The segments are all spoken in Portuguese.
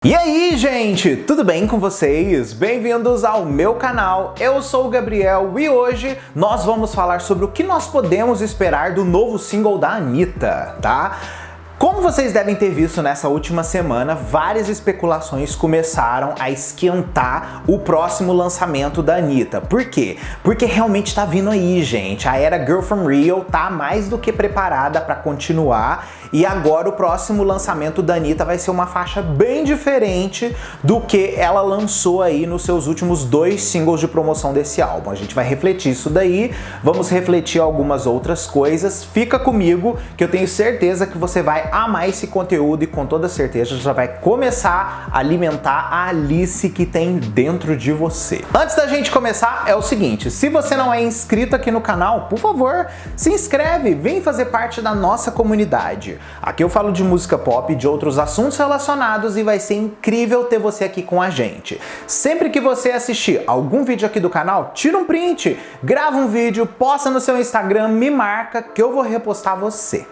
E aí, gente, tudo bem com vocês? Bem-vindos ao meu canal, eu sou o Gabriel e hoje nós vamos falar sobre o que nós podemos esperar do novo single da Anitta, tá? Como vocês devem ter visto nessa última semana, várias especulações começaram a esquentar o próximo lançamento da Anitta. Por quê? Porque realmente tá vindo aí, gente. A era Girl From Rio tá mais do que preparada para continuar e agora o próximo lançamento da Anitta vai ser uma faixa bem diferente do que ela lançou aí nos seus últimos 2 singles de promoção desse álbum. A gente vai refletir isso daí, vamos refletir algumas outras coisas. Fica comigo que eu tenho certeza que você vai amar esse conteúdo e com toda certeza já vai começar a alimentar a Alice que tem dentro de você. Antes da gente começar, é o seguinte, se você não é inscrito aqui no canal, por favor, se inscreve, vem fazer parte da nossa comunidade. Aqui eu falo de música pop e de outros assuntos relacionados e vai ser incrível ter você aqui com a gente. Sempre que você assistir algum vídeo aqui do canal, tira um print, grava um vídeo, posta no seu Instagram, me marca que eu vou repostar você.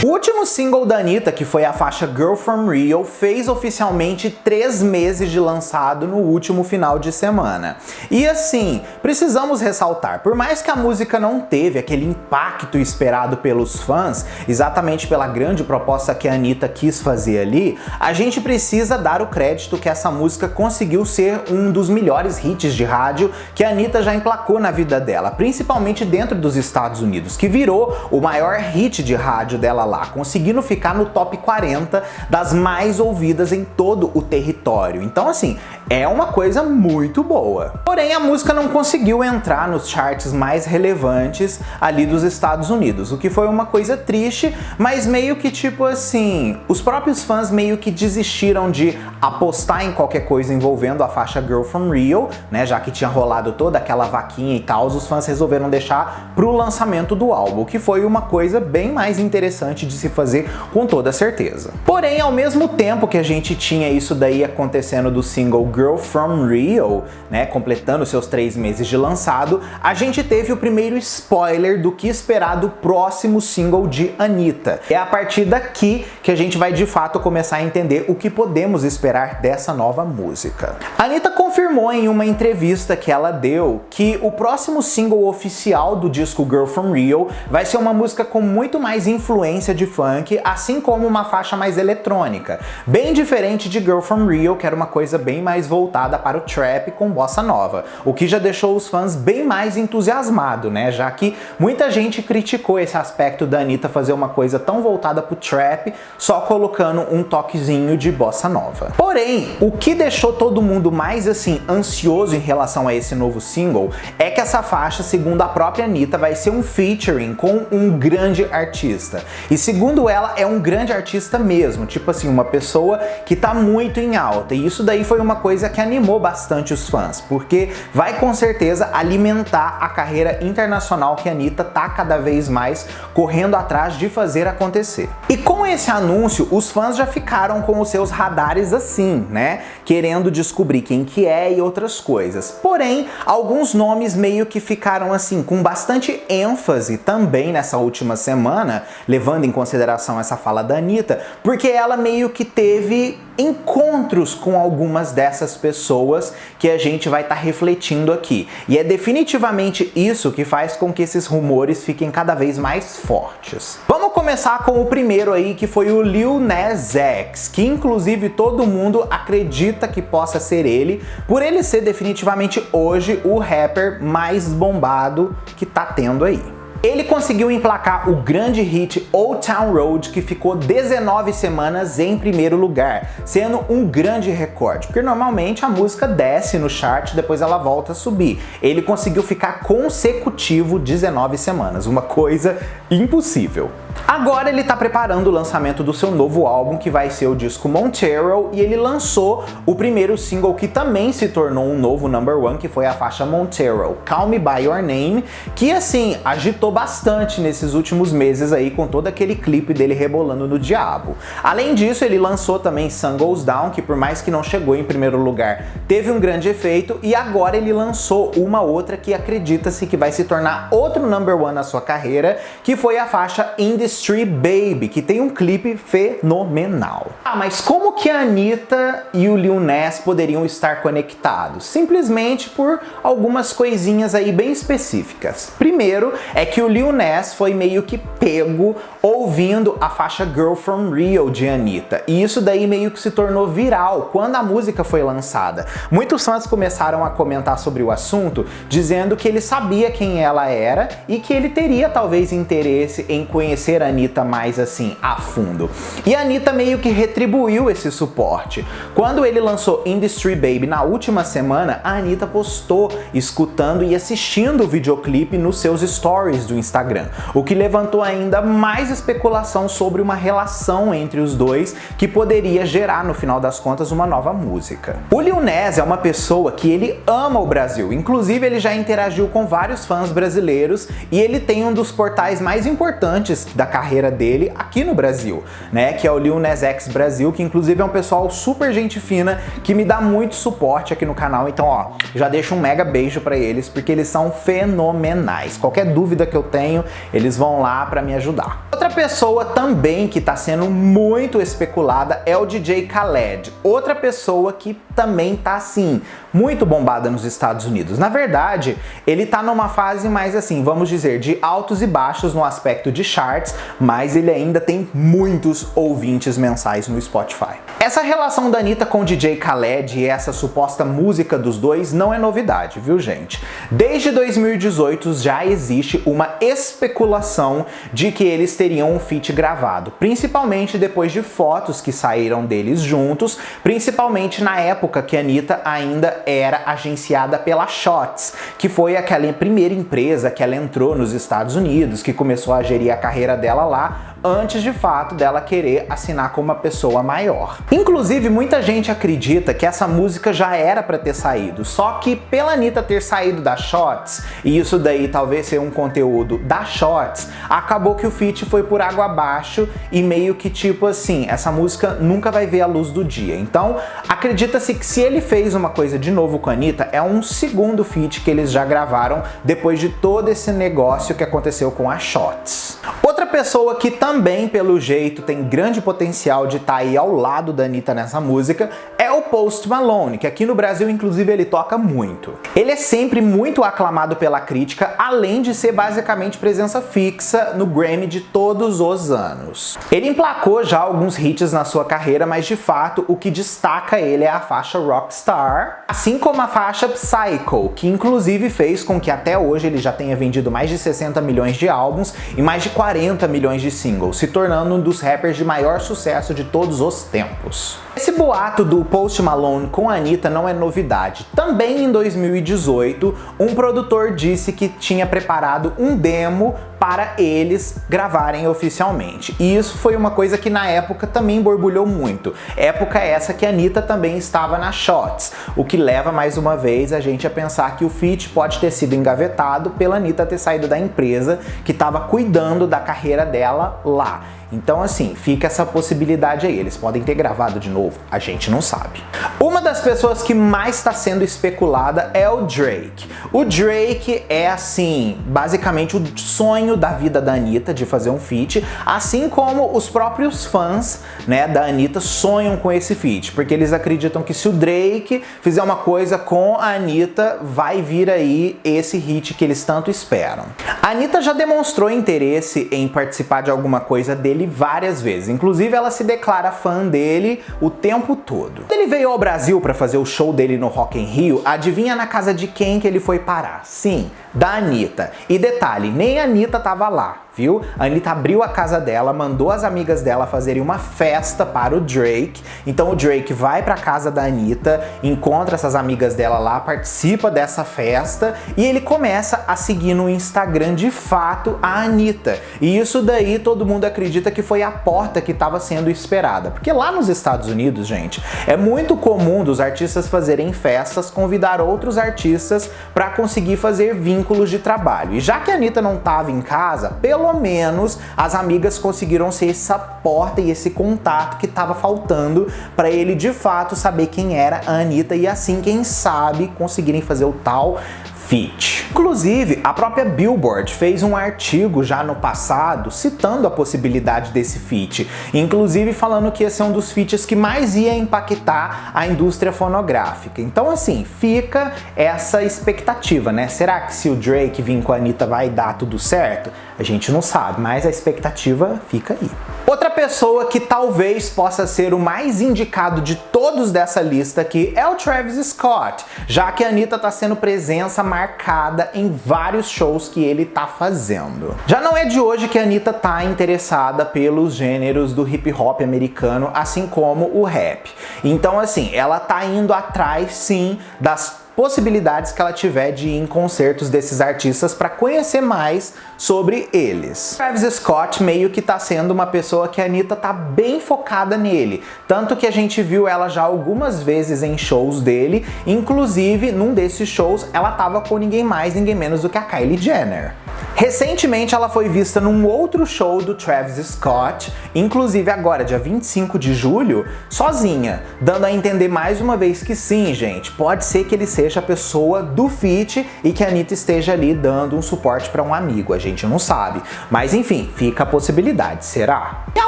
O último single da Anitta, que foi a faixa Girl From Rio, fez oficialmente 3 meses de lançado no último final de semana. E assim, precisamos ressaltar, por mais que a música não teve aquele impacto esperado pelos fãs, exatamente pela grande proposta que a Anitta quis fazer ali, a gente precisa dar o crédito que essa música conseguiu ser um dos melhores hits de rádio que a Anitta já emplacou na vida dela, principalmente dentro dos Estados Unidos, que virou o maior hit de rádio dela lá, conseguindo ficar no top 40 das mais ouvidas em todo o território. Então assim, é uma coisa muito boa. Porém, a música não conseguiu entrar nos charts mais relevantes ali dos Estados Unidos, o que foi uma coisa triste, mas meio que tipo assim, os próprios fãs meio que desistiram de apostar em qualquer coisa envolvendo a faixa Girl From Rio, né, já que tinha rolado toda aquela vaquinha e tal, os fãs resolveram deixar pro lançamento do álbum, o que foi uma coisa bem mais interessante de se fazer com toda certeza. Porém, ao mesmo tempo que a gente tinha isso daí acontecendo do single Girl From Rio, né, completando seus 3 meses de lançado, a gente teve o primeiro spoiler do que esperar do próximo single de Anitta. É a partir daqui que a gente vai de fato começar a entender o que podemos esperar dessa nova música. A Anitta confirmou em uma entrevista que ela deu que o próximo single oficial do disco Girl From Rio vai ser uma música com muito mais influência de funk, assim como uma faixa mais eletrônica, bem diferente de Girl From Rio, que era uma coisa bem mais voltada para o trap com bossa nova, o que já deixou os fãs bem mais entusiasmados, né, já que muita gente criticou esse aspecto da Anitta fazer uma coisa tão voltada pro trap, só colocando um toquezinho de bossa nova. Porém, o que deixou todo mundo mais assim ansioso em relação a esse novo single é que essa faixa, segundo a própria Anitta, vai ser um featuring com um grande artista. E segundo ela, é um grande artista mesmo, tipo assim, uma pessoa que tá muito em alta. E isso daí foi uma coisa que animou bastante os fãs, porque vai com certeza alimentar a carreira internacional que a Anitta tá cada vez mais correndo atrás de fazer acontecer. E com esse anúncio, os fãs já ficaram com os seus radares assim, né? Querendo descobrir quem que é e outras coisas. Porém, alguns nomes meio que ficaram assim, com bastante ênfase também nessa última semana, levando em consideração essa fala da Anitta, porque ela meio que teve encontros com algumas dessas pessoas que a gente vai estar refletindo aqui. E é definitivamente isso que faz com que esses rumores fiquem cada vez mais fortes. Vamos começar com o primeiro aí, que foi o Lil Nas X, que inclusive todo mundo acredita que possa ser ele, por ele ser definitivamente hoje o rapper mais bombado que tá tendo aí. Ele conseguiu emplacar o grande hit Old Town Road, que ficou 19 semanas em primeiro lugar, sendo um grande recorde, porque normalmente a música desce no chart, depois ela volta a subir. Ele conseguiu ficar consecutivo 19 semanas, uma coisa impossível. Agora ele tá preparando o lançamento do seu novo álbum, que vai ser o disco Montero, e ele lançou o primeiro single que também se tornou um novo #1, que foi a faixa Montero, Call Me By Your Name, que assim, agitou bastante nesses últimos meses aí com todo aquele clipe dele rebolando no diabo. Além disso, ele lançou também Sun Goes Down, que por mais que não chegou em primeiro lugar, teve um grande efeito, e agora ele lançou uma outra que acredita-se que vai se tornar outro #1 na sua carreira, que foi a faixa Industry Baby, que tem um clipe fenomenal. Ah, mas como que a Anitta e o Lil Nas poderiam estar conectados? Simplesmente por algumas coisinhas aí bem específicas. Primeiro é que o Lil Nas foi meio que pego ouvindo a faixa Girl From Rio de Anitta, e isso daí meio que se tornou viral quando a música foi lançada. Muitos fãs começaram a comentar sobre o assunto, dizendo que ele sabia quem ela era e que ele teria talvez interesse em conhecer a Anitta mais assim, a fundo. E a Anitta meio que retribuiu esse suporte. Quando ele lançou Industry Baby na última semana, a Anitta postou escutando e assistindo o videoclipe nos seus stories do Instagram, o que levantou ainda mais especulação sobre uma relação entre os dois que poderia gerar, no final das contas, uma nova música. O Lil Nas é uma pessoa que ele ama o Brasil, inclusive ele já interagiu com vários fãs brasileiros e ele tem um dos portais mais importantes da carreira dele aqui no Brasil, né, que é o Lil Nas X Brasil, que inclusive é um pessoal super gente fina que me dá muito suporte aqui no canal. Então, ó, já deixo um mega beijo pra eles, porque eles são fenomenais. Qualquer dúvida que eu tenho, eles vão lá pra me ajudar. Outra pessoa também que tá sendo muito especulada é o DJ Khaled. Outra pessoa que também tá assim, muito bombada nos Estados Unidos. Na verdade, ele tá numa fase mais assim, vamos dizer, de altos e baixos no aspecto de charts, mas ele ainda tem muitos ouvintes mensais no Spotify. Essa relação da Anitta com o DJ Khaled e essa suposta música dos dois não é novidade, viu, gente? Desde 2018 já existe uma especulação de que eles teriam um feat gravado, principalmente depois de fotos que saíram deles juntos, principalmente na época que a Anitta ainda era agenciada pela Shots, que foi aquela primeira empresa que ela entrou nos Estados Unidos, que começou a gerir a carreira dela lá, antes de fato dela querer assinar como uma pessoa maior. Inclusive, muita gente acredita que essa música já era pra ter saído, só que pela Anitta ter saído da Shots, e isso daí talvez ser um conteúdo da Shots, acabou que o feat foi por água abaixo e meio que tipo assim, essa música nunca vai ver a luz do dia. Então, acredita-se que se ele fez uma coisa de novo com a Anitta, é um segundo feat que eles já gravaram depois de todo esse negócio que aconteceu com a Shots. Outra pessoa que também, pelo jeito, tem grande potencial de estar aí ao lado da Anitta nessa música é o Post Malone, que aqui no Brasil, inclusive, ele toca muito. Ele é sempre muito aclamado pela crítica, além de ser basicamente presença fixa no Grammy de todos os anos. Ele emplacou já alguns hits na sua carreira, mas de fato o que destaca ele é a faixa Rockstar, assim como a faixa Psycho, que inclusive fez com que até hoje ele já tenha vendido mais de 60 milhões de álbuns e mais de 40 milhões de singles, se tornando um dos rappers de maior sucesso de todos os tempos. Esse boato do Post Malone com a Anitta não é novidade. Também em 2018, um produtor disse que tinha preparado um demo para eles gravarem oficialmente. E isso foi uma coisa que na época também borbulhou muito. Época essa que a Anitta também estava na Shots, o que leva mais uma vez a gente a pensar que o feat pode ter sido engavetado pela Anitta ter saído da empresa que estava cuidando da carreira dela lá. Então assim, fica essa possibilidade aí, eles podem ter gravado de novo, a gente não sabe. Uma das pessoas que mais está sendo especulada é o Drake. O Drake é assim, basicamente o sonho da vida da Anitta de fazer um feat, assim como os próprios fãs, né, da Anitta sonham com esse feat, porque eles acreditam que se o Drake fizer uma coisa com a Anitta, vai vir aí esse hit que eles tanto esperam. A Anitta já demonstrou interesse em participar de alguma coisa dele várias vezes, inclusive ela se declara fã dele o tempo todo. Ele veio ao Brasil para fazer o show dele no Rock in Rio, adivinha na casa de quem que ele foi parar? Sim, da Anitta. E detalhe, nem a Anitta tava lá. viu? A Anitta abriu a casa dela, mandou as amigas dela fazerem uma festa para o Drake. Então o Drake vai pra casa da Anitta, encontra essas amigas dela lá, participa dessa festa e ele começa a seguir no Instagram de fato a Anitta. E isso daí todo mundo acredita que foi a porta que estava sendo esperada. Porque lá nos Estados Unidos, gente, é muito comum dos artistas fazerem festas, convidar outros artistas para conseguir fazer vínculos de trabalho. E já que a Anitta não estava em casa, pelo menos as amigas conseguiram ser essa porta e esse contato que estava faltando para ele de fato saber quem era a Anitta e assim, quem sabe, conseguirem fazer o tal feat. Inclusive, a própria Billboard fez um artigo já no passado citando a possibilidade desse feat, inclusive falando que esse é um dos feats que mais ia impactar a indústria fonográfica. Então assim, fica essa expectativa, né? Será que se o Drake vir com a Anitta vai dar tudo certo? A gente não sabe, mas a expectativa fica aí. Outra pessoa que talvez possa ser o mais indicado de todos dessa lista aqui é o Travis Scott, já que a Anitta tá sendo presença marcada em vários shows que ele tá fazendo. Já não é de hoje que a Anitta tá interessada pelos gêneros do hip hop americano, assim como o rap. Então assim, ela tá indo atrás sim das possibilidades que ela tiver de ir em concertos desses artistas para conhecer mais sobre eles. Travis Scott meio que tá sendo uma pessoa que a Anitta tá bem focada nele, tanto que a gente viu ela já algumas vezes em shows dele, inclusive num desses shows ela tava com ninguém mais, ninguém menos do que a Kylie Jenner. Recentemente ela foi vista num outro show do Travis Scott, inclusive agora, dia 25 de julho, sozinha, dando a entender mais uma vez que sim, gente, pode ser que ele seja a pessoa do feat e que a Anitta esteja ali dando um suporte para um amigo, a gente não sabe. Mas enfim, fica a possibilidade, será? E a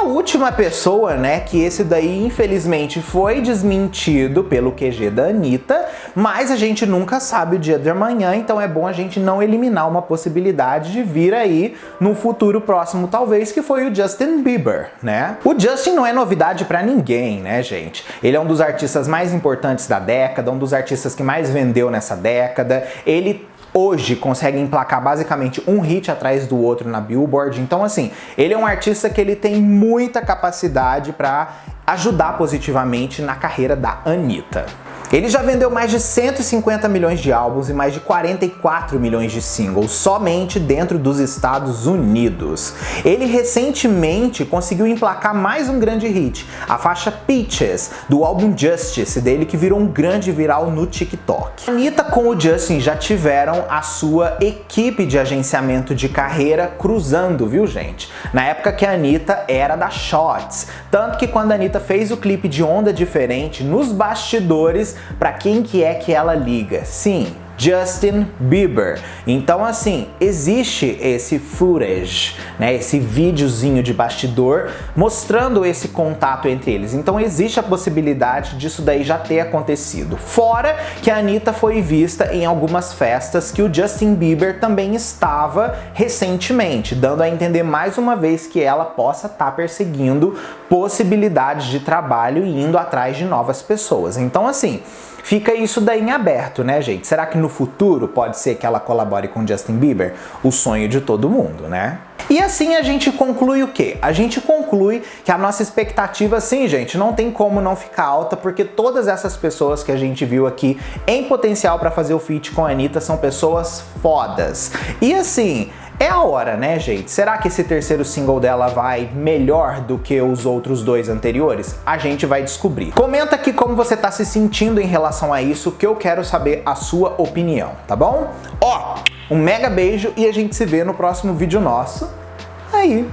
última pessoa, né, que esse daí infelizmente foi desmentido pelo QG da Anitta, mas a gente nunca sabe o dia de amanhã, então é bom a gente não eliminar uma possibilidade de vir aí no futuro próximo, talvez, que foi o Justin Bieber, né? O Justin não é novidade pra ninguém, né, gente? Ele é um dos artistas mais importantes da década, um dos artistas que mais vendeu nessa década. Ele hoje consegue emplacar basicamente um hit atrás do outro na Billboard. Então assim, ele é um artista que ele tem muita capacidade pra ajudar positivamente na carreira da Anitta. Ele já vendeu mais de 150 milhões de álbuns e mais de 44 milhões de singles somente dentro dos Estados Unidos. Ele recentemente conseguiu emplacar mais um grande hit, a faixa Peaches, do álbum Justice dele, que virou um grande viral no TikTok. A Anitta com o Justin já tiveram a sua equipe de agenciamento de carreira cruzando, viu, gente? Na época que a Anitta era da Shots. Tanto que quando a Anitta fez o clipe de Onda Diferente, nos bastidores, pra quem que é que ela liga? Sim, Justin Bieber. Então assim, existe esse footage, né, esse videozinho de bastidor mostrando esse contato entre eles. Então existe a possibilidade disso daí já ter acontecido. Fora que a Anitta foi vista em algumas festas que o Justin Bieber também estava recentemente, dando a entender mais uma vez que ela possa estar perseguindo possibilidades de trabalho e indo atrás de novas pessoas. Então assim, fica isso daí em aberto, né, gente? Será que no futuro pode ser que ela colabore com Justin Bieber? O sonho de todo mundo, né? E assim a gente conclui o quê? A gente conclui que a nossa expectativa, sim, gente, não tem como não ficar alta, porque todas essas pessoas que a gente viu aqui em potencial para fazer o feat com a Anitta são pessoas fodas. E assim, é a hora, né, gente? Será que esse terceiro single dela vai melhor do que os outros dois anteriores? A gente vai descobrir. Comenta aqui como você tá se sentindo em relação a isso, que eu quero saber a sua opinião, tá bom? Ó, um mega beijo e a gente se vê no próximo vídeo nosso aí.